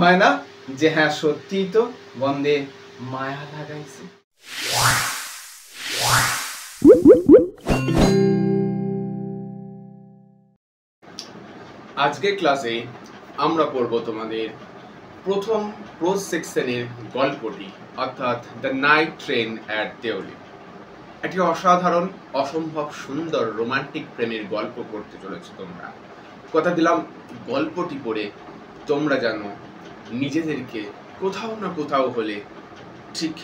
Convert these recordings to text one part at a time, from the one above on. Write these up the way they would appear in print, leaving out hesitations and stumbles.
হয় না যে হ্যাঁ সত্যিই তো বন্দে মায়া লাগাইছে। আজকের ক্লাসে আমরা পড়ব তোমাদের প্রথম প্রোজ সেকশনের গল্পটি, অর্থাৎ the night train at Deuli. একটি অসাধারণ, অসম্ভব সুন্দর রোমান্টিক প্রেমের গল্প পড়তে চলেছে তোমরা। কথা দিলাম, গল্পটি পড়ে তোমরা জানো নিজেদেরকে কোথাও না কোথাও হলে ঠিক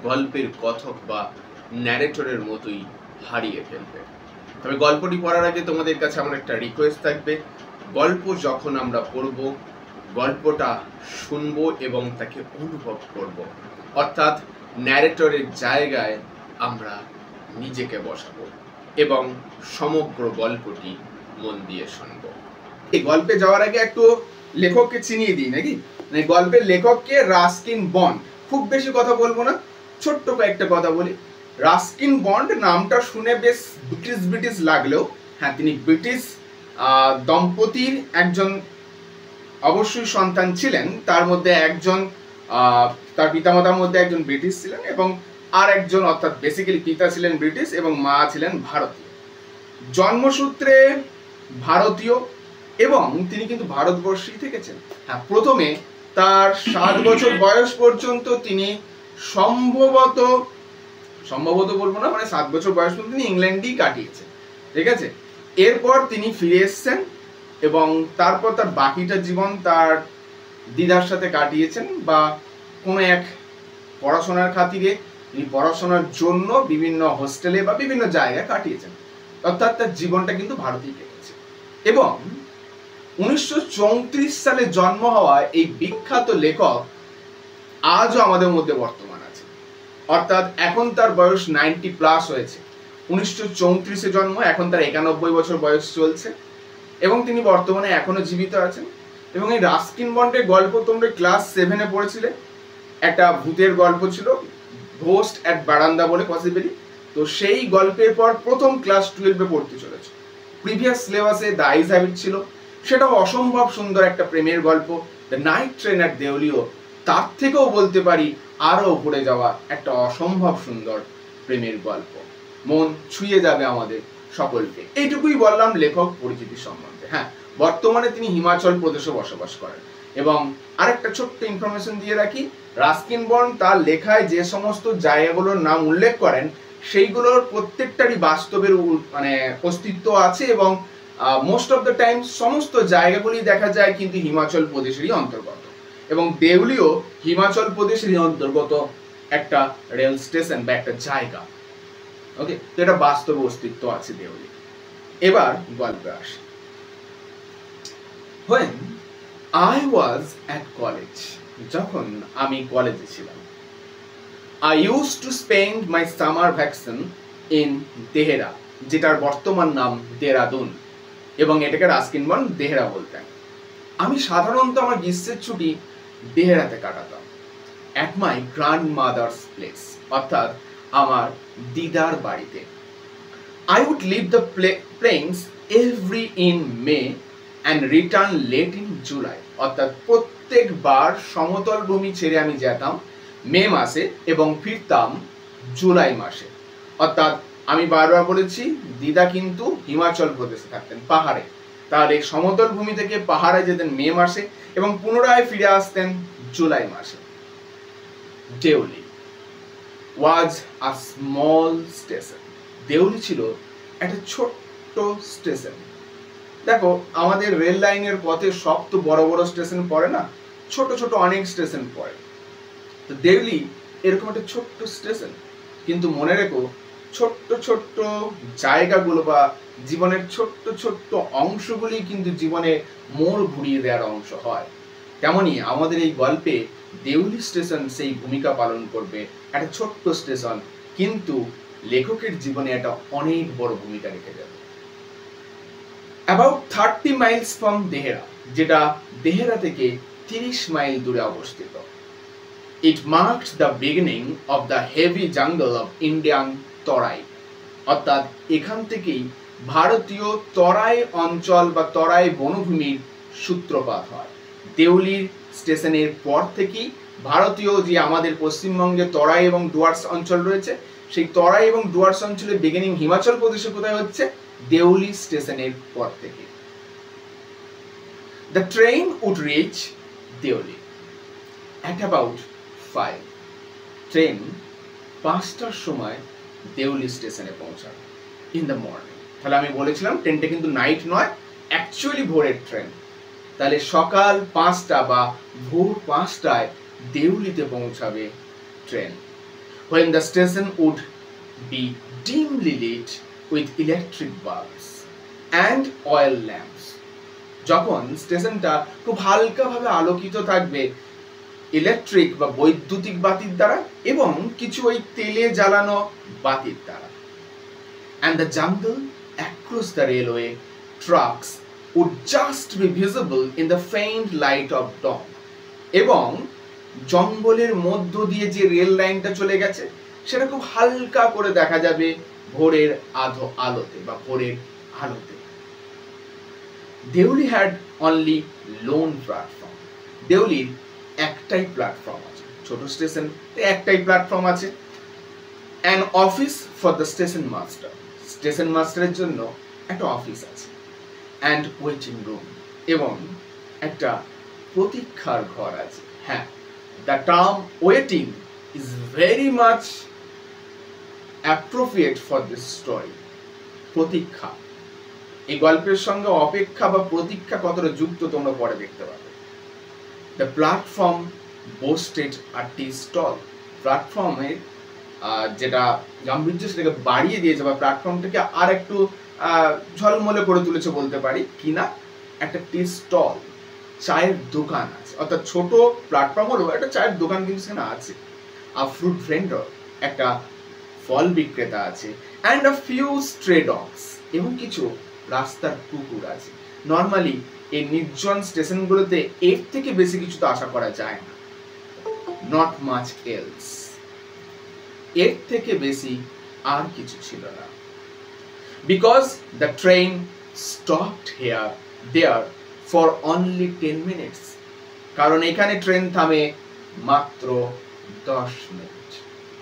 গল্পের কথক বা ন্যারেটরের মতোই হারিয়ে ফেলবে। তবে গল্পটি পড়ার আগে তোমাদের কাছে আমার একটা রিকোয়েস্ট থাকবে, গল্প যখন আমরা পড়ব গল্পটা শুনবো এবং তাকে অনুভব করব, অর্থাৎ ন্যারেটরের জায়গায় আমরা নিজেকে বসাবো এবং সমগ্র গল্পটি মন দিয়ে শুনবো। এই গল্পে যাওয়ার আগে একটু লেখককে চিনিয়ে দিই নাকি। গল্পের লেখককে রাস্কিন বন্ড। খুব বেশি কথা বলবো না, ছোট্ট কয়েকটা কথা বলি। রাস্কিন বন্ড নামটা শুনে বেশ ব্রিটিশ লাগলেও হ্যাঁ, তিনি ব্রিটিশ দম্পতির একজন অবশ্যই সন্তান ছিলেন। তার মধ্যে একজন তার পিতামাতার মধ্যে একজন ব্রিটিশ ছিলেন এবং আর একজন, অর্থাৎ বেসিক্যালি পিতা ছিলেন ব্রিটিশ এবং মা ছিলেন ভারতীয়। জন্মসূত্রে ভারতীয় এবং তিনি কিন্তু ভারতবর্ষেই থেকেছেন। হ্যাঁ, প্রথমে তার 7 বছর বয়স পর্যন্ত তিনি সম্ভবত বলবো না, মানে 7 বছর বয়স পর্যন্ত তিনি ইংল্যান্ডেই কাটিয়েছেন, ঠিক আছে। এরপর তিনি ফিরে এসছেন এবং তারপর তার বাকিটা জীবন তার দিদার সাথে কাটিয়েছেন বা কোনো এক পড়াশোনার খাতিরে তিনি পড়াশোনার জন্য বিভিন্ন হোস্টেলে বা বিভিন্ন জায়গায় কাটিয়েছেন, অর্থাৎ তার জীবনটা কিন্তু ভারতেই কেটেছে। এবং 1934 সালে জন্ম হওয়া এই বিখ্যাত লেখক আজও আমাদের মধ্যে বর্তমান আছে, অর্থাৎ এখন তার বয়স 90+ হয়েছে। 1934-এ জন্ম, এখন তার 91 বছর বয়স চলছে এবং তিনি বর্তমানে এখনো জীবিত আছেন। এবং এই রাস্কিন বন্ডের গল্প তোমরা ক্লাস 7-এ পড়েছিলে। একটা ভূতের গল্প ছিল, ঘোস্ট অ্যাট বারান্দা বলে পসিবলি। তো সেই গল্পের পর প্রথম ক্লাস 12-এ পড়তে চলেছে। প্রিভিয়াস সিলেবাসে দ্য আইজ হ্যাবিট ছিল, সেটাও অসম্ভব সুন্দর একটা প্রেমের গল্প। দ্য নাইট ট্রেন অ্যাট দেউলিও তার থেকেও বলতে পারি আরও উপরে যাওয়া একটা অসম্ভব সুন্দর প্রেমের গল্প, মন ছুঁয়ে যাবে আমাদের সকলকে। এইটুকুই বললাম লেখক পরিচিতি সম্বন্ধে। হ্যাঁ, বর্তমানে তিনি হিমাচল প্রদেশে বসবাস করেন। এবং আরেকটা ছোট্ট ইনফরমেশন দিয়ে রাখি, রাস্কিন বন্ড তার লেখায় যে সমস্ত জায়গাগুলোর নাম উল্লেখ করেন সেইগুলোর প্রত্যেকটারই বাস্তবের মানে অস্তিত্ব আছে এবং মোস্ট অফ দ্য টাইম সমস্ত জায়গাগুলি দেখা যায় কিন্তু হিমাচল প্রদেশেরই অন্তর্গত। এবং দেউলিও হিমাচল প্রদেশেরই অন্তর্গত একটা রেল স্টেশন বা একটা জায়গা। ওকে, তো এটা বাস্তব অস্তিত্ব আছে দেউলি। এবার গল্পে আসি। When I was at college, যখন আমি কলেজে ছিলাম, I used to spend my summer vacation in Dehra, যেটার বর্তমান নাম দেরাদুন, এবং এটাকে রাস্কিন বন্ড দেহরা বলতেন। আমি সাধারণত আমার গ্রীষ্মের ছুটি দেহরাতে কাটাতাম, at my grandmother's place, অর্থাৎ আমার দিদার বাড়িতে। I would leave the plains every in May and return late in July, অর্থাৎ প্রত্যেকবার সমতল ভূমি ছেড়ে আমি যেতাম মে মাসে এবং ফিরতাম জুলাই মাসে। অর্থাৎ আমি বারবার বলেছি দিদা কিন্তু হিমাচল প্রদেশে থাকতেন, পাহাড়ে। তাহলে সমতল ভূমি থেকে পাহাড়ে যেতেন মে মাসে এবং পুনরায় ফিরে আসতেন জুলাই মাসে। Deuli was a small station. Deuli ছিল একটা ছোট্ট স্টেশন। দেখো, আমাদের রেল লাইনের পথে সব তো বড় বড় স্টেশন পড়ে না, ছোট ছোট অনেক স্টেশন পড়ে। তো দেউলি এরকম একটা ছোট্ট স্টেশন, কিন্তু মনে রেখো ছোট্ট ছোট্ট জায়গাগুলো বা জীবনের ছোট্ট ছোট্ট অংশগুলি কিন্তু জীবনে মোড় ঘুরিয়ে দেওয়ার অংশ হয়। তেমনই আমাদের এই গল্পে দেউলি স্টেশন সেই ভূমিকা পালন করবে। একটা ছোট্ট স্টেশন কিন্তু লেখকের জীবনে একটা অনেক বড় ভূমিকা রেখে যাবে। About 30 miles from দেহরা, যেটা দেহরা থেকে 30 মাইল দূরে অবস্থিত। It marked the beginning of the heavy jungle of Indian তরাই, অর্থাৎ এখান থেকেই ভারতীয় তরাই অঞ্চল বা তরাই বনভূমির সূত্রপাত হয়। দেউলির স্টেশনের পর থেকেই ভারতীয় যে আমাদের পশ্চিমবঙ্গে তরাই এবং ডুয়ার্স অঞ্চল রয়েছে, সেই তরাই এবং ডুয়ার্স অঞ্চলের বিগিনিং হিমাচল প্রদেশে কোথায় হচ্ছে? দেউলি স্টেশনের পর থেকে। The train would reach Deoli at about 5. Train 5টার সময় দেউলি স্টেশনে পৌঁছাবে ইন দ্য মর্নিং। তাহলে আমি বলেছিলাম ট্রেনটা কিন্তু নাইট নয়, অ্যাকচুয়ালি ভোরের ট্রেন। তাহলে সকাল 5টা বা ভোর 5টায় দেউলিতে পৌঁছাবে train. When the station would be dimly lit with electric bulbs and oil lamps. যখন স্টেশনটা খুব হালকাভাবে আলোকিত থাকবে ইলেকট্রিক বা বৈদ্যুতিক বাতির দ্বারা এবং কিছু ওই তেলে জ্বালানো বাতির দ্বারা। And the jungle across the railway tracks would just be visible in the faint light of dawn. এবং জঙ্গলের মধ্য দিয়ে যে রেল লাইনটা চলে গেছে সেটা খুব হালকা করে দেখা যাবে ভোরের আলোতে বা ভোরের আলোতে। Deoli had only lone platform. দেউলির একটাই প্ল্যাটফর্ম আছে, ছোট স্টেশন একটাই প্ল্যাটফর্ম আছে। An office for the station master, station মাস্টারের জন্য একটা অফিস আছে। অ্যান্ড ওয়েটিং রুম, এবং একটা প্রতীক্ষার ঘর আছে। হ্যাঁ, the term waiting is very much appropriate for this story. প্রতীক্ষা, এই গল্পের সঙ্গে অপেক্ষা বা প্রতীক্ষা কতটা যুক্ত তোমরা পরে দেখতে পাবে। The platform boasted a tea stall, প্ল্যাটফর্মের যেটা গাম্ভীর্য সেটাকে বাড়িয়ে দিয়েছে বা প্ল্যাটফর্মটাকে আর একটু ঝলমলে করে তুলেছে বলতে পারি, কিনা একটা টি স্টল, চায়ের দোকান আছে। অর্থাৎ ছোট প্ল্যাটফর্ম হলো একটা চায়ের দোকান কিন্তু সেখানে আছে। আর ফ্রুট ভেন্ডর, একটা ফল বিক্রেতা আছে। অ্যান্ড আ ফিউ স্ট্রে ডগস, এবং কিছু রাস্তার কুকুর আছে। নর্মালি এই নির্জন স্টেশনগুলোতে এর থেকে বেশি কিছু তো আশা করা যায় না, নট মাচ এলস, এর থেকে বেশি আর কিছু ছিল না। Because the train stopped here there for only 10 minutes, কারণ এখানে ট্রেন থামে মাত্র 10 মিনিট।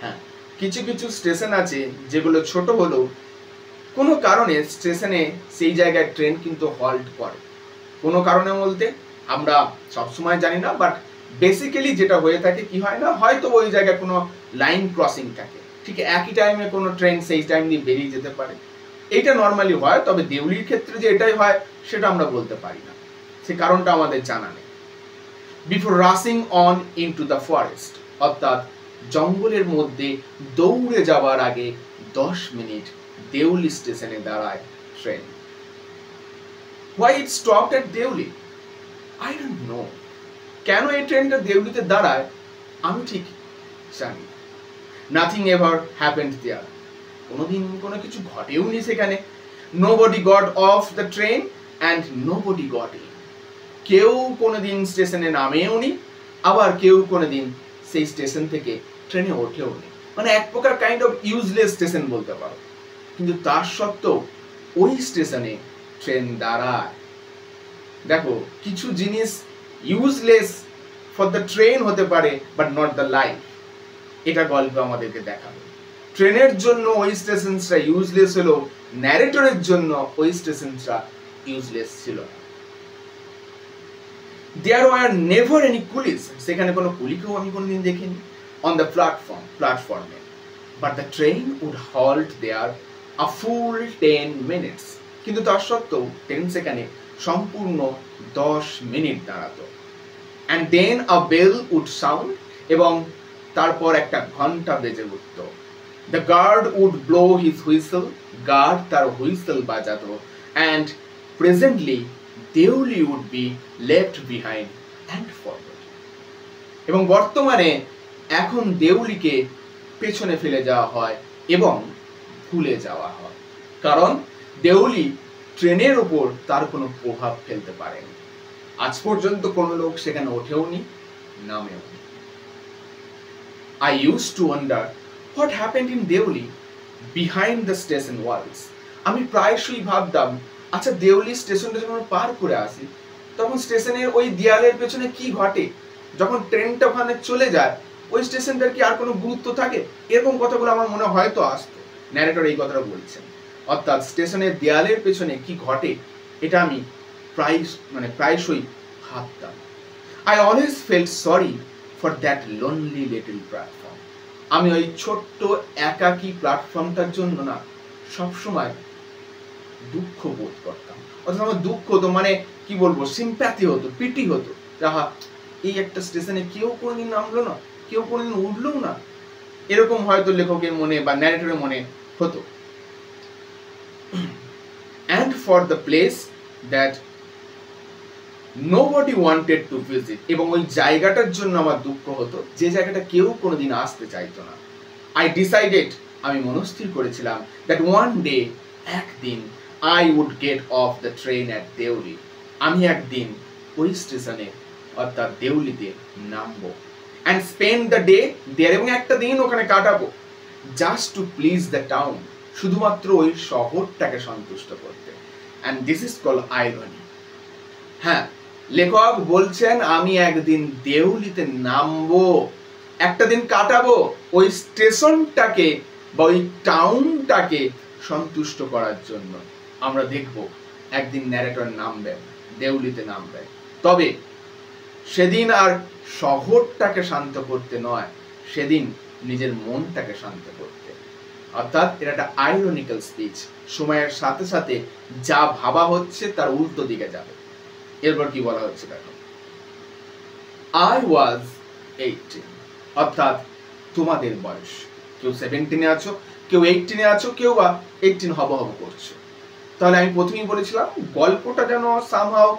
হ্যাঁ, কিছু কিছু স্টেশন আছে যেগুলো ছোট হলেও কোনো কারণে স্টেশনে সেই জায়গায় ট্রেন কিন্তু হল্ট করে। কোনো কারণে বলতে আমরা সবসময় জানি না, বাট বেসিক্যালি যেটা হয়ে থাকে কি হয় না, হয়তো ওই জায়গায় কোনো লাইন ক্রসিং থাকে, ঠিক একই টাইমে কোনো ট্রেন সেই টাইম দিয়ে বেরিয়ে যেতে পারে, এইটা নর্মালি হয়। তবে দেউলির ক্ষেত্রে যে এটাই হয় সেটা আমরা বলতে পারি না, সে কারণটা আমাদের জানা নেই। Before rushing on into the forest, অর্থাৎ জঙ্গলের মধ্যে দৌড়ে যাওয়ার আগে 10 মিনিট দেউলি স্টেশনে দাঁড়ায় train. Why it stopped at Deuli? I don't know. কেন এই ট্রেনটা দেউলিতে দাঁড়ায় আমি ঠিক জানি। Nothing ever happened there. কোনোদিন কোনো কিছু ঘটেও নি সেখানে। Nobody got off the train and nobody got in. কেউ কোনোদিন স্টেশনে নামেও নি, আবার কেউ কোনোদিন সেই স্টেশন থেকে ট্রেনে ওঠেও নি। মানে এক প্রকার কাইন্ড অফ ইউজলেস স্টেশন বলতে পারো। কিন্তু তার সত্ত্বেও ওই স্টেশনে ট্রেন দাঁড়ায়। দেখো, কিছু জিনিস ইউজলেস ফর দ্য ট্রেন হতে পারে বাট নট দ্য লাইফ, এটা গল্প আমাদেরকে দেখাবে। ট্রেনের জন্য ওই স্টেশনটা ইউজলেস হলো, ন্যারেটরের জন্য ওই স্টেশনটা ইউজলেস ছিল না। There were never any coolies, সেখানে কোনো কুলিকেও আমি কোনোদিন দেখিনি। On the প্ল্যাটফর্মে, but the train would halt there a full 10 minutes. কিন্তু তার সত্ত্বেও ট্রেন সেখানে সম্পূর্ণ 10 মিনিট দাঁড়াতো। And then a bell would sound, এবং তারপর একটা ঘন্টা বেজে উঠত। The guard would blow his whistle, guard তার হুইসেল বাজাতো। And presently Deoli would be left behind and forward. এবং বর্তমানে এখন দেউলিকে পেছনে ফেলে যাওয়া হয় এবং ভুলে যাওয়া হয়, কারণ দেউলি ট্রেনের উপর তার কোনো প্রভাব ফেলতে পারেনি। আজ পর্যন্ত কোনো লোক সেখানে ওঠেও নি, নামেও নি। I used to wonder what happened in Deoli behind the station walls. আমি প্রায়শই ভাবতাম, আচ্ছা দেউলি স্টেশনটা যখন পার করে আসি তখন স্টেশনের ওই দেয়ালের পেছনে কি ঘটে, যখন ট্রেনটা ওখানে চলে যায় ওই স্টেশনটার কি আর কোনো গুরুত্ব থাকে, এরকম কথাগুলো আমার মনে হয়তো আসতো। ন্যারেটর এই কথাটা বলছেন, অর্থাৎ স্টেশনের দেয়ালের পেছনে কি ঘটে এটা আমি প্রায়শই ভাবতাম। I always felt sorry for that lonely little platform. আমি ওই ছোট্ট একাকী প্ল্যাটফর্মটার জন্য না সবসময় দুঃখ বোধ করতাম, অর্থাৎ আমার দুঃখ হতো, কি বলবো, সিম্প্যাথি হতো, পিটি হতো, যাহা এই একটা স্টেশনে কেউ কোনোদিন নামলো না, কেউ কোনোদিন উঠলো না, এরকম হয়তো লেখকের মনে বা ন্যারেটরের মনে হতো। And for the place that nobody wanted to visit, এবং ওই জায়গাটার জন্য আমার দুঃখ হতো যে জায়গাটা কেউ কোনোদিন আসতে চাইতো না। I decided, আমি মনস্থির করেছিলাম, that one day, একদিন I would get off the train at Deuli, আমি একদিন ওই স্টেশনে অর্থাৎ দেউলিতে নামবো, and spend the day there, এবং একটা দিন ওখানে কাটাবো, just to please the town, শুধুমাত্র ওই শহরটাকে সন্তুষ্ট করতে। and this is called irony। হ্যাঁ, লেখক বলছেন আমি একদিন দেউলিতে নামবো, একটা দিন কাটাবো ওই স্টেশনটাকে বা ওই টাউনটাকে সন্তুষ্ট করার জন্য। আমরা দেখব একদিন ন্যারেটর নামবেন, দেউলিতে নামবেন, তবে সেদিন আর শহরটাকে শান্ত করতে নয়, সেদিন নিজের মনটাকে শান্ত করতে। অর্থাৎ এটা একটা আইরনিক্যাল স্পিচ, সময়ের সাথে সাথে যা ভাবা হচ্ছে তার উল্টো দিকে যাবে। এরপর কি বলা হচ্ছে দেখো, I was 18, অর্থাৎ তোমাদের বয়স, কেউ 17-এ আছো, কেউ 18-এ আছো, কেউ বা 18 হব করছো। তাহলে আমি প্রথমেই বলেছিলাম গল্পটা যেন সামহাও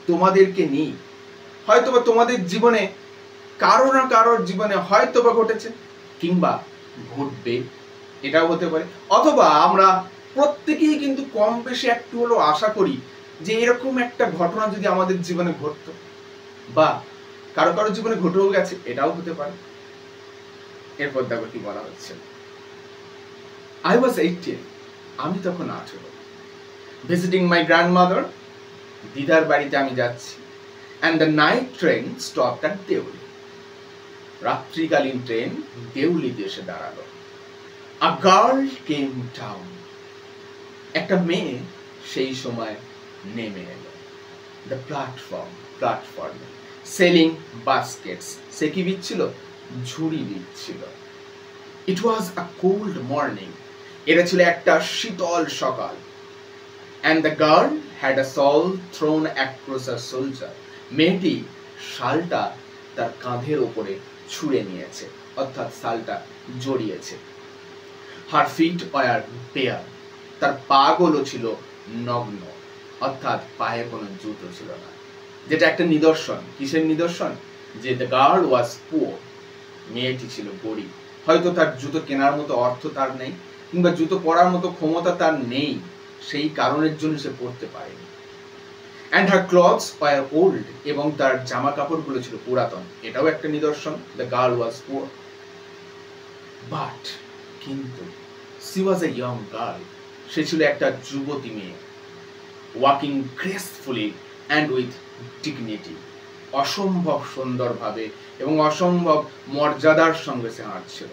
তোমাদেরকে নিয়ে, হয়তোবা তোমাদের জীবনে কারো না কারোর জীবনে হয়তোবা ঘটেছে কিংবা ঘটবে, এটাও হতে পারে, অথবা আমরা প্রত্যেকেই কিন্তু কম বেশি একটু হলেও আশা করি যে এরকম একটা ঘটনা যদি আমাদের জীবনে ঘটতো, বা কারো কারো জীবনে ঘটেও গেছে, এটাও হতে পারে। এরপর দেখো কি বলা হচ্ছে, I was 18, আমি তখন 18, visiting my grandmother, দিদার বাড়িতে আমি যাচ্ছি, and the night train stopped at দেউলি, রাত্রিকালীন ট্রেন দেউলিতে এসে দাঁড়ালো। A girl came down, একটা মেয়ে সেই সময় নেমে এলো। The platform, selling baskets, সে কি বিচ্ছিল? ঝুড়ি বিচ্ছিল। It was a cold morning, এটা ছিল একটা শীতল সকাল, and the girl had a shawl thrown across her shoulder, মেয়েটি শালটা তার কাঁধের উপরে ছুঁড়ে নিয়েছে, অর্থাৎ শালটা জড়িয়েছে। Her feet were bare, তার পাগুলো ছিল নগ্ন, অর্থাৎ পায়ে কোনো জুতো ছিল না, যেটা একটা নিদর্শন। কিসের নিদর্শন? যে the girl was poor, মেয়েটি ছিল গরিব, হয়তো তার জুতো কেনার মতো অর্থ তার নেই, কিংবা জুতো পরার মতো ক্ষমতা তার নেই, সেই কারণের জন্য সে পড়তে পারেনি। And her clothes were old, এবং তার জামা কাপড়গুলো ছিল পুরাতন, এটাও একটা নিদর্শন। The girl was poor, but কিন্তু she was a young girl, সে ছিল একটা যুবতী মেয়ে। Walking gracefully and with dignity, অসম্ভব সুন্দরভাবে এবং অসম্ভব মর্যাদার সঙ্গে সে হাঁটছিল।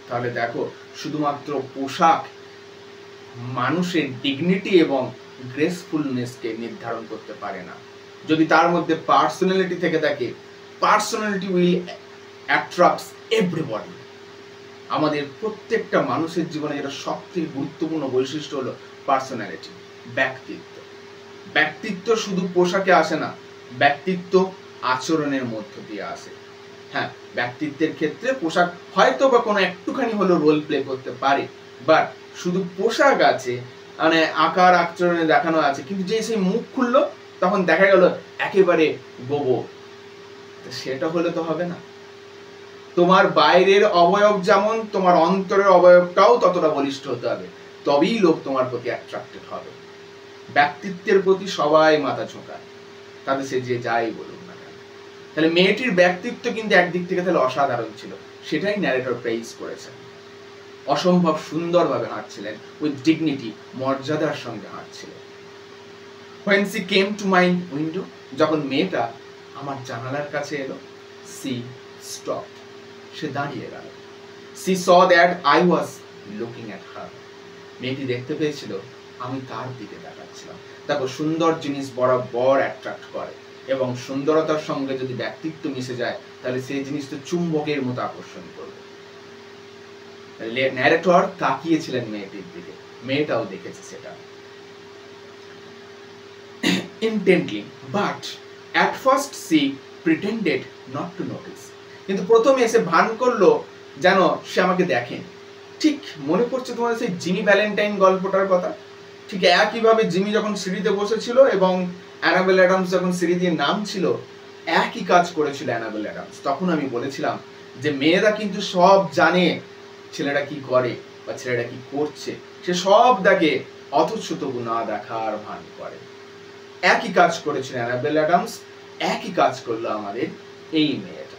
তাহলে দেখো, শুধুমাত্র পোশাক মানুষের ডিগনিটি এবং গ্রেসফুলনেসকে নির্ধারণ করতে পারে না। যদি তার মধ্যে পার্সোনালিটি থেকে থাকে, পার্সোনালিটি উইল অ্যাট্রাক্টস এভরিবডি। আমাদের প্রত্যেকটা মানুষের জীবনে যেটা সবথেকে গুরুত্বপূর্ণ বৈশিষ্ট্য হলো পার্সোনালিটি, ব্যক্তিত্ব। ব্যক্তিত্ব শুধু পোশাকে আসে না, ব্যক্তিত্ব আচরণের মধ্য দিয়ে আসে। হ্যাঁ, ব্যক্তিত্বের ক্ষেত্রে পোশাক হয়তো বা কোনো একটুখানি হলো রোল প্লে করতে পারে, বাট শুধু পোশাক আছে, আকার আচরণে দেখানো আছে, কিন্তু যে সেই মুখ খুললো তখন দেখা গেল একেবারে গোবর, সেটা হলে তো হবে না। তোমার বাইরের অবয়ব যেমন, তোমার অন্তরের অবয়বটাও ততটা বলিষ্ঠ হতে হবে, তবেই লোক তোমার প্রতি অ্যাট্রাক্টেড হবে। ব্যক্তিত্বের প্রতি সবাই মাথা ঝোঁকায়, তাতে সে যে যাই বলুক না কেন। তাহলে মেয়েটির ব্যক্তিত্ব কিন্তু একদিক থেকে তাহলে অসাধারণ ছিল, সেটাই ন্যারেটর প্রেইজ করেছেন। অসম্ভব সুন্দরভাবে হাঁটছিলেন, উইথ ডিগনিটি, মর্যাদার সঙ্গে হাঁটছিলেন। When she came to my window, যখন মেয়েটা আমার জানালার কাছে এলো, she stopped, সে দাঁড়িয়ে গেল। She saw that I was looking at her, মেয়েটি দেখতে পেয়েছিল আমি তার দিকে তাকাচ্ছিলাম। দেখো, সুন্দর জিনিস বরাবর অ্যাট্রাক্ট করে, এবং সুন্দরতার সঙ্গে যদি ব্যক্তিত্ব মিশে যায় তাহলে সেই জিনিস তো চুম্বকের মতো আকর্ষণ করবে। ন্যারেটর তাকিয়েছিলেন মেয়েটির দিকে, মেয়েটাও দেখেছে সেটা intently, but at first she pretended not to notice, কিন্তু প্রথমে এসে ভান করলো যেন সে আমাকে দেখেন। ঠিক মনে পড়ছে তোমাদের সেই জিমি ভ্যালেন্টাইন গল্পটার কথা? ঠিক একইভাবে জিমি যখন সিঁড়িতে বসেছিল এবং অ্যানাবেল অ্যাডামস যখন সিঁড়ি দিয়ে নামছিল, একই কাজ করেছিল অ্যানাবেল অ্যাডামস। তখন আমি বলেছিলাম যে মেয়েরা কিন্তু সব জানে ছেলেটা কি করে বা ছেলেটা কি করছে, সে সব দেখে, অথচ তবু না দেখার ভান করে। একই কাজ করেছিল অ্যানাবেল অ্যাডামস, একই কাজ করলো আমাদের এই মেয়েটা।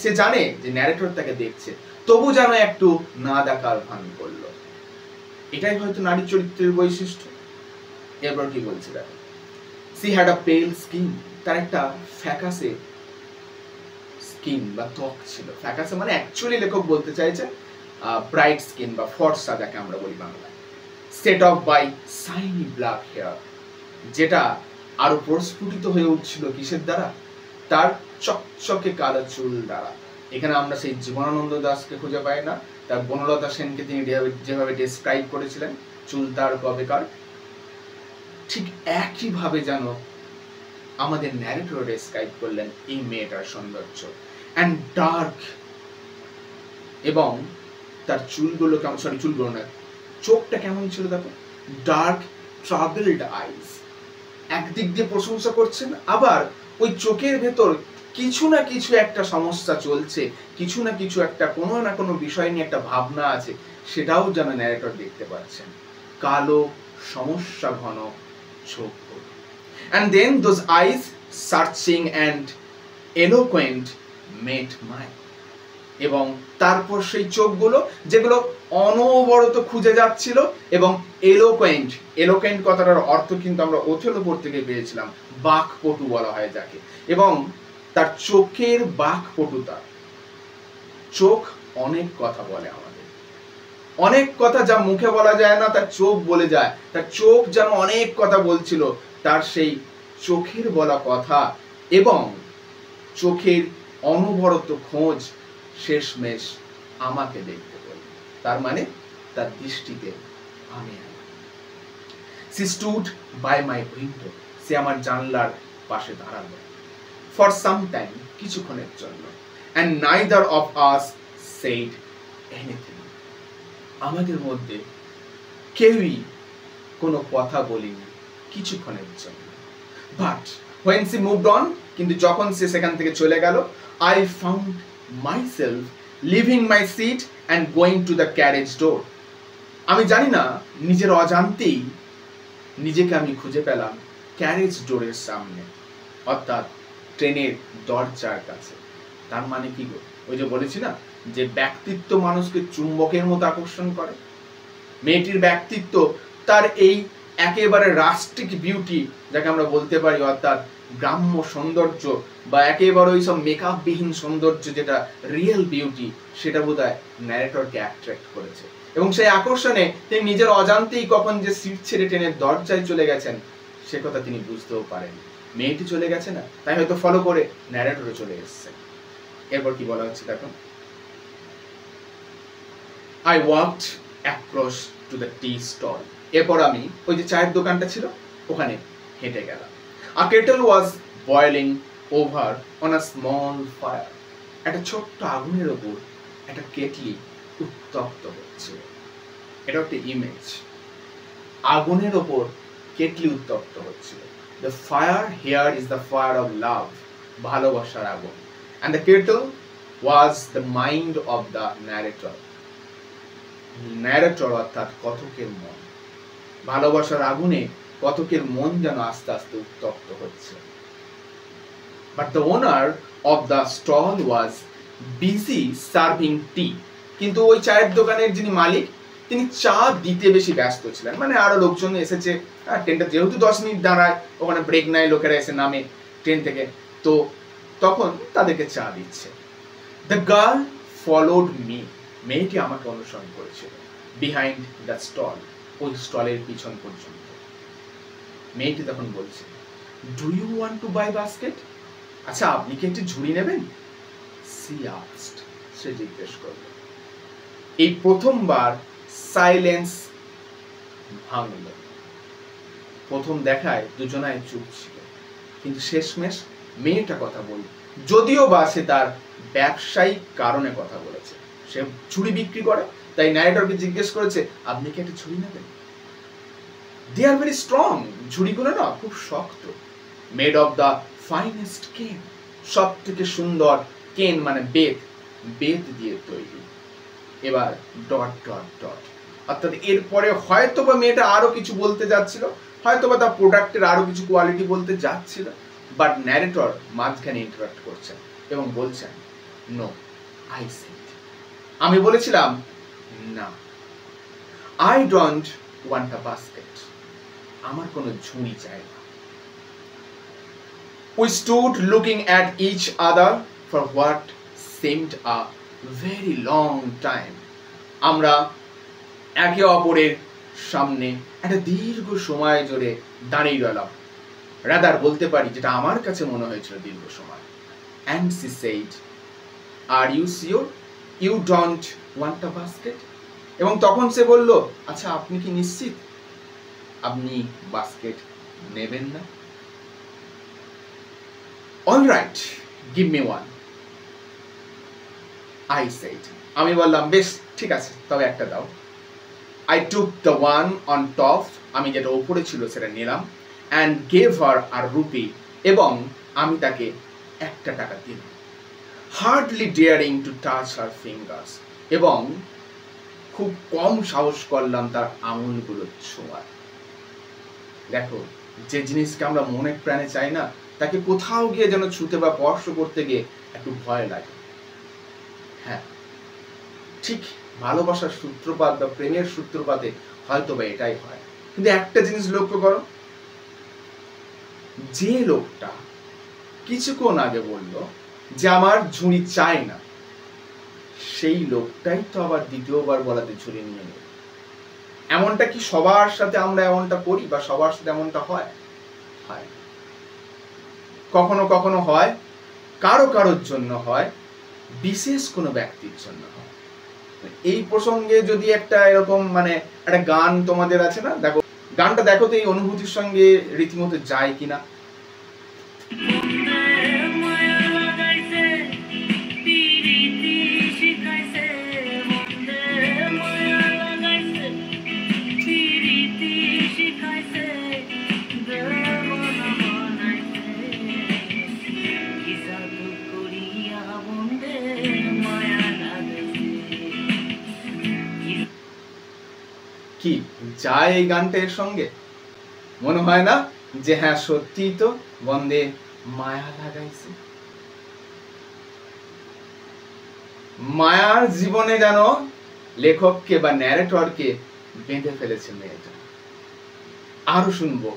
সে জানে যে ন্যারেটর তাকে দেখছে, তবু যেন একটু না দেখার ভান করলো। এটাই হয়তো নারী চরিত্রের বৈশিষ্ট্য। এরপর কি বলছে দেখো, she had a pale skin, তার একটা ফ্যাকাসে স্কিন বা ত্বক ছিল। ফ্যাকাসে মানে অ্যাকচুয়ালি লেখক বলতে চাইছে ব্রাইট স্কিন বা ফর্সা, যাকে আমরা বলি বাংলায়। Set off by shiny black hair, যেটা আরো প্রস্ফুটিত হয়ে উঠছিল কিসের দ্বারা? তার চকচকে কালো চুল দ্বারা। এখানে আমরা সেই জীবনানন্দ দাশকে খুঁজে পাই না, তার বনলতা সেনকে তিনি যেভাবে ডেসক্রাইব করেছিলেন, চুল তার কবেকার, ঠিক একইভাবে যেন আমাদের ন্যারেটর ডেসক্রাইব করলেন এই মেয়েটার সৌন্দর্য। অ্যান্ড ডার্ক, এবং তার চুলগুলো কেমন, চুলগুলো না, চোখটা কেমন ছিল দেখো, ডার্ক ট্রাভেলড আইজ। একদিক দিয়ে প্রশংসা করছেন, আবার ওই চোখের ভেতর কিছু না কিছু একটা সমস্যা চলছে, কিছু না কিছু একটা কোনো না কোনো বিষয় নিয়ে একটা ভাবনা আছে, সেটাও যেন ন্যারেটর দেখতে পাচ্ছেন। কালো সমস্যা ঘন চোখ। And then those eyes, searching and eloquent, met mine. এবং তারপর সেই চোখগুলো যেগুলো অনবরত খুঁজে যাচ্ছিল, এবং এলোকোয়েন্ট, এলোকোয়েন্ট কথাটার অর্থ কিন্তু আমরা ওথেলো পড়তে গিয়ে পেয়েছিলাম, বাকপটু বলা হয় যাকে। এবং তার চোখের বাকপটুতা, চোখ অনেক কথা বলে আমাদের, অনেক কথা যা মুখে বলা যায় না তার চোখ বলে যায়। তার চোখ যেন অনেক কথা বলছিল, তার সেই চোখের বলা কথা এবং চোখের অনবরত খোঁজ শেষমেশ আমাকে দেখতে বলল। তার মানে তার দৃষ্টিতে আমি। She stood by my window, সে আমার জানলার পাশে দাঁড়ালো। For some time, কিছুক্ষণের জন্য। And neither of us said anything, আমাদের মধ্যে কেউই কোনো কথা বলিনি কিছুক্ষণের জন্য। But when she moved on, কিন্তু যখন সে সেখান থেকে চলে গেল, I found myself leaving my seat and going to the carriage door. আমি জানি না, নিজের অজান্তেই নিজেকে আমি খুঁজে পেলাম ক্যারেজ ডোরের সামনে, অর্থাৎ ট্রেনের দরজার কাছে। তার মানে কি গো, ওই যে বলেছি না যে ব্যক্তিত্ব মানুষকে চুম্বকের মতো আকর্ষণ করে। মেয়েটির ব্যক্তিত্ব, তার এই একেবারে রাস্টিক বিউটি যাকে আমরা বলতে পারি, অর্থাৎ গ্রাম্য সৌন্দর্য বা একেবারে ওই সব মেকআপ বিহীন সৌন্দর্য যেটা রিয়েল বিউটি, সেটা বোধহয় ন্যারেটরকে অ্যাট্রাক্ট করেছে। এবং সেই আকর্ষণে তিনি নিজের অজান্তেই কখন যে সিট ছেড়ে ট্রেনের দরজায় চলে গেছেন সে কথা তিনি বুঝতেও পারেন। মেয়েটি চলে গেছে না, তাই হয়তো ফলো করে ন্যারেটরও চলে এসছে। এরপর কি বলা হচ্ছে দেখো, I walked across to the tea stall. এরপর আমি ওই যে চায়ের দোকানটা ছিল ওখানে হেঁটে গেলাম। A kettle was boiling over on a small fire. একটা ছোট্ট আগুনের ওপর একটা কেটলি উত্তপ্ত হচ্ছে। এটা একটা ইমেজ, আগুনের ওপর কেটলি উত্তপ্ত হচ্ছিল। The fire here is the fire of love, ভালোবাসার আগুন। And the kettle was the mind of the narrator. Narrator অর্থাৎ কথকের মন। ভালোবাসার আগুনে কথকের মন যেন আস্তে আস্তে উত্তপ্ত হচ্ছে। But the owner of the stall was busy serving tea. কিন্তু ওই চায়ের দোকানের যিনি মালিক তিনি চা দিতে বেশি ব্যস্ত ছিলেন, মানে আরো লোকজন এসেছে, ট্রেনটা যেহেতু 10 মিনিট দাঁড়ায়, ওখানে ব্রেক নাই, লোকেরা এসে নামে ট্রেন থেকে, তো তখন তাদেরকে চা দিচ্ছে। দ্য গার্ল ফলোড মি, মেয়েটি আমাকে অনুসরণ করেছিল, বিহাইন্ড দ্য স্টল, ওই স্টলের পিছন পর্যন্ত। মেয়েটি তখন বলছে, do you want to buy basket, আচ্ছা আপনি কি একটি ঝুড়ি নেবেন? সি আস্কড, সে জিজ্ঞেস করল। এই প্রথমবার সাইলেন্স ভাঙল। প্রথম দেখায় দুজনায় চুপ ছিল, কিন্তু শেষমেশ মেয়েটা কথা বলল, যদিও বা সে তার ব্যবসায়িক কারণে কথা বলেছে, সে ঝুড়ি বিক্রি করে, তাই ন্যারেটরকে জিজ্ঞেস করেছে, আপনি কি একটা ঝুড়ি নেবেন? দে আর ভেরি স্ট্রং, ঝুড়িগুলো না খুব শক্ত, মেড অফ দ্য ফাইনেস্ট কেন, সব থেকে সুন্দর কেন মানে বেত, বেত দিয়ে তৈরি। এবার ডট ডট ডট, অর্থাৎ এরপরে হয়তো বা মেয়েটা আরো কিছু বলতে যাচ্ছিল, হয়তো বা তার প্রোডাক্টের আরো কিছু কোয়ালিটি বলতে যাচ্ছিল, বাট ন্যারেটর মাঝখানে ইন্টারাপ্ট করছেন এবং বলছেন, নো আই সেড, আমি বলেছিলাম না, I don't want a basket, আমার কোনো ঝুড়ি চাই না। We stood looking at each other for what seemed a very long time. আমরা একে অপরের সামনে একটা দীর্ঘ সময় জুড়ে দাঁড়িয়ে রইলাম, রাদার বলতে পারি যেটা আমার কাছে মনে হয়েছিল দীর্ঘ সময়। And she said, are you sure you don't want a basket? এবং তখন সে বলল, আচ্ছা আপনি কি নিশ্চিত আপনি বাস্কেট নেবেন না? All right, give me one, I said. আমি বললাম, বেশ ঠিক আছে, তবে একটা দাও। I took the one on top, আমি যেটা উপরে ছিল সেটা নিলাম, and gave her a rupee, এবং আমি তাকে 1 টাকা দিলাম, hardly daring to touch her fingers, এবং খুব কম সাহস করলাম তার আঙুলগুলো ছোঁয়ার। দেখো, যে জিনিসকে আমরা মনে প্রাণে চাই না, তাকে কোথাও গিয়ে যেন ছুতে বা স্পর্শ করতে গিয়ে একটু ভয় লাগে। হ্যাঁ, ঠিক ভালোবাসার সূত্রপাত বা প্রেমের সূত্রপাতে হয়তো বা এটাই হয়। কিন্তু একটা জিনিস লক্ষ্য করো, যে লোকটা কিছুক্ষণ আগে বলল যে আমার ঝুড়ি চাই না, সেই লোকটাই তো আবার দ্বিতীয়বার বলাতে ঝুড়ি নিয়ে নেবে। এমনটা কি সবার সাথে আমরা এমনটা করি বা সবার সাথে এমনটা হয়? হয়, কখনো কখনো হয়, কারো কারোর জন্য হয়, বিশেষ কোনো ব্যক্তির জন্য হয়। এই প্রসঙ্গে যদি একটা এরকম মানে একটা গান তোমাদের আছে না, দেখো গানটা দেখো তো এই অনুভূতির সঙ্গে রীতিমতো যায় কিনা। কি যায় এই গানটা এর সঙ্গে? মনে হয় না যে হ্যাঁ সত্যি তো, বন্দে মায়া লাগাইছে। মায়ার জীবনে যেন লেখককে বা ন্যারেটরকে বেঁধে ফেলেছে মেয়েটা। আরো শুনবো,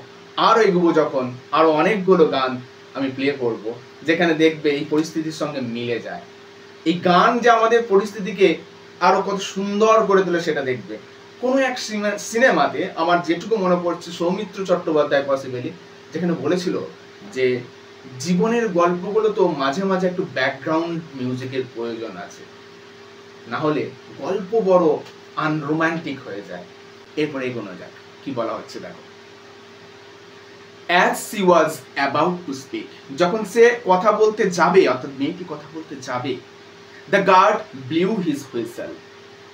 আরো এগোবো যখন, আরো অনেকগুলো গান আমি প্লে করব যেখানে দেখবে এই পরিস্থিতির সঙ্গে মিলে যায়। এই গান যে আমাদের পরিস্থিতিকে আরো কত সুন্দর করে তোলে সেটা দেখবে। কোনো এক সিনেমাতে আমার যেটুকু মনে পড়ছে, সৌমিত্র চট্টোপাধ্যায় পসিবলি, যেখানে বলেছিল যে জীবনের গল্পগুলো তো মাঝে মাঝে একটু ব্যাকগ্রাউন্ড মিউজিকের প্রয়োজন আছে, না হলে গল্প বড় আনরোম্যান্টিক হয়ে যায়। এরপরে এগোনো যাক, কি বলা হচ্ছে দেখো। As she was about to speak, যখন সে কথা বলতে যাবে, অর্থাৎ মেয়েটি কথা বলতে যাবে, the guard blew his whistle,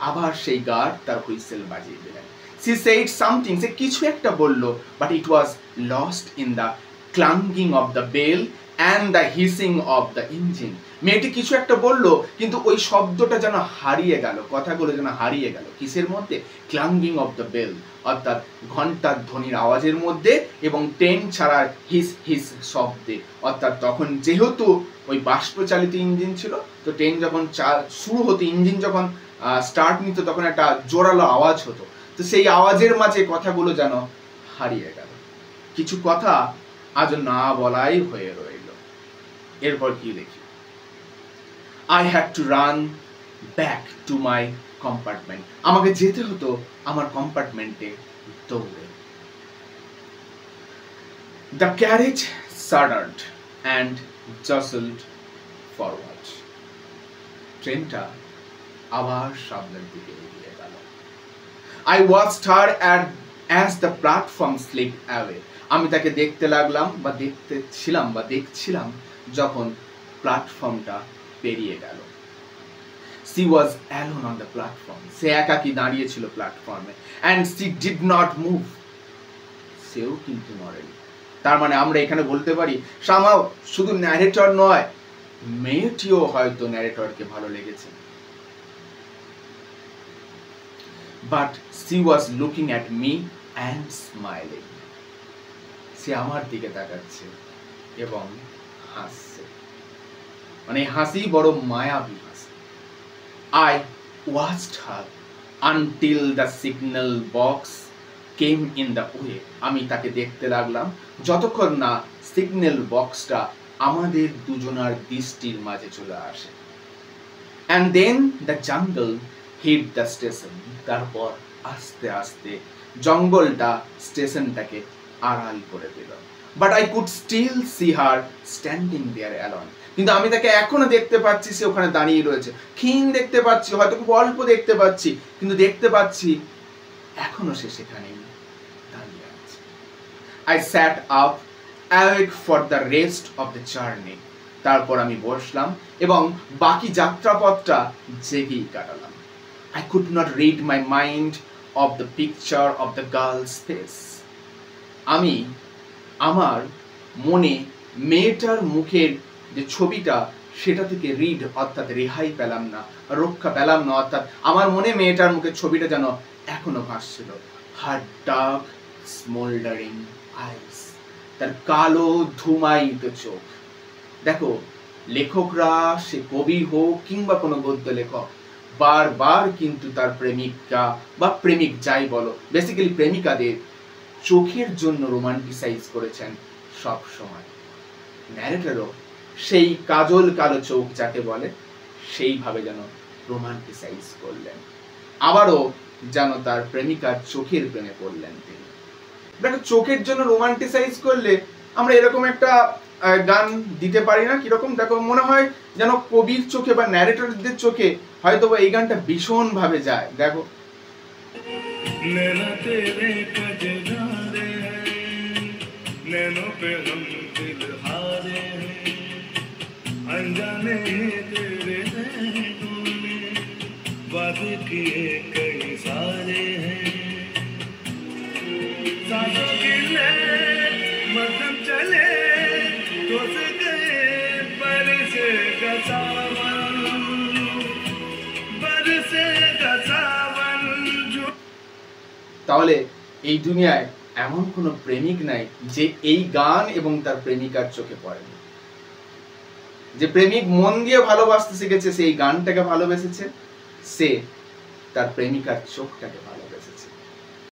আবার সেই গার্ড তার হুইসেল বাজিয়ে দিলেন। She said something, সে কিছু একটা বলল, but it was lost in the clanging of the bell and the hissing of the engine. মেয়েটি কিছু একটা বলল, কিন্তু ওই শব্দটা যেন হারিয়ে গেল, কথাগুলো যেন হারিয়ে গেল কিসের মধ্যে? ক্লাঙ্গিং অফ দ্য বেল, অর্থাৎ ঘন্টার ধ্বনির আওয়াজের মধ্যে, এবং ট্রেন ছাড়ার হিস হিস শব্দে। অর্থাৎ তখন যেহেতু ওই বাষ্পচালিত ইঞ্জিন ছিল, তো ট্রেন যখন শুরু হতো, ইঞ্জিন যখন স্টার্ট নিত তখন একটা জোরালো আওয়াজ হতো, তো সেই আওয়াজের মাঝে কথাগুলো যেন হারিয়ে গেল, কিছু কথা আজ না বলাই হয়ে রইল। এরপর কি দেখি, I had to run back to my compartment, আমাকে যেতে হতো আমার কম্পার্টমেন্টে দৌড়ে। The carriage shuddered and jostled forward, ট্রেনটা আবার সামনের দিকে এগিয়ে গেল। I watched her as the platform slipped away, আমি তাকে দেখতে লাগলাম বা দেখছিলাম যখন প্ল্যাটফর্মটা পেরিয়ে গেল। She was alone on the platform, সে একাকী দাঁড়িয়ে ছিল প্ল্যাটফর্মে, and she did not move, সেও কিন্তু নড়েনি। তার মানে আমরা এখানে বলতে পারি সামাও শুধু ন্যারেটর নয়, মেয়েটিও হয়তো ন্যারেটরকে ভালো লেগেছে। But she was looking at me and smiling, সে আমার দিকে তাকাচ্ছে এবং হাসছে, মানে হাসি বড় মায়াবী হাসি। I watched her until the signal box came in the way, আমি তাকে দেখতে লাগলাম যতক্ষণ না সিগন্যাল বক্সটা আমাদের দুজনার দৃষ্টির মাঝে চলে আসে। And then the jungle hit the station, তারপর আস্তে আস্তে জঙ্গলটা স্টেশনটাকে আড়াল করে দিল। But I could still see her standing there alone, কিন্তু আমি তাকে এখনো দেখতে পাচ্ছি, সে ওখানে দাঁড়িয়ে রয়েছে। ক্ষীণ দেখতে পাচ্ছি, হয়তো খুব অল্প দেখতে পাচ্ছি, কিন্তু দেখতে পাচ্ছি এখনো সে সেখানেই দাঁড়িয়ে আছে। I sat up, awake for the rest of the journey, তারপর আমি বসলাম এবং বাকি যাত্রাপথটা জেগেই কাটালাম। I could not read my mind of the picture of the girl's face, আমি আমার মনে মেয়েটার মুখের যে ছবিটা সেটা থেকে অর্থাৎ রেহাই পেলাম না, রক্ষা পেলাম না, অর্থাৎ আমার মনে মেয়েটার মুখের ছবিটা যেন এখনো ভাসছিল। Her dark smoldering eyes, তার কালো ধূমায়িত চোখ। দেখো, লেখকরা সে কবি হোক কিংবা কোনো গদ্য লেখক বারবার কিন্তু তার প্রেমিকা বা প্রেমিক যাই বলো, বেসিক্যালি প্রেমিকাদের চোখের জন্য রোমান্টিসাইজ করেছেন সব সময়। ন্যারেটরও সেই কাজল কালো চোখ যাকে বলে সেইভাবে যেন রোমান্টিসাইজ করলেন, আবারও যেন তার প্রেমিকার চোখের প্রেমে পড়লেন তিনি। দেখো, চোখের জন্য রোমান্টিসাইজ করলে আমরা এরকম একটা গান দিতে পারি না, কিরকম দেখো, মনে হয় যেন কবির চোখে বা ন্যারেটরদের চোখে হয়তো এই গানটা ভীষণ ভাবে যায়। দেখো, नैना तेरे कजरारे हैं, नैनों पे हम दिल हारे हैं, अनजाने तेरे नैनों ने वादे किए कई सारे हैं, सांसों की लहर मध्यम चले तो से गए बरसे गसावन, बरसे गसावन। তাহলে এই দুনিয়ায় এমন কোনো প্রেমিক নাই যে এই গান এবং তার প্রেমিকার চোখে পড়েনি। যে প্রেমিক মন দিয়ে ভালোবাসতে শিখেছে, সে এই গানটাকে ভালোবেসেছে, সে তার প্রেমিকার চোখটাকে ভালোবেসেছে।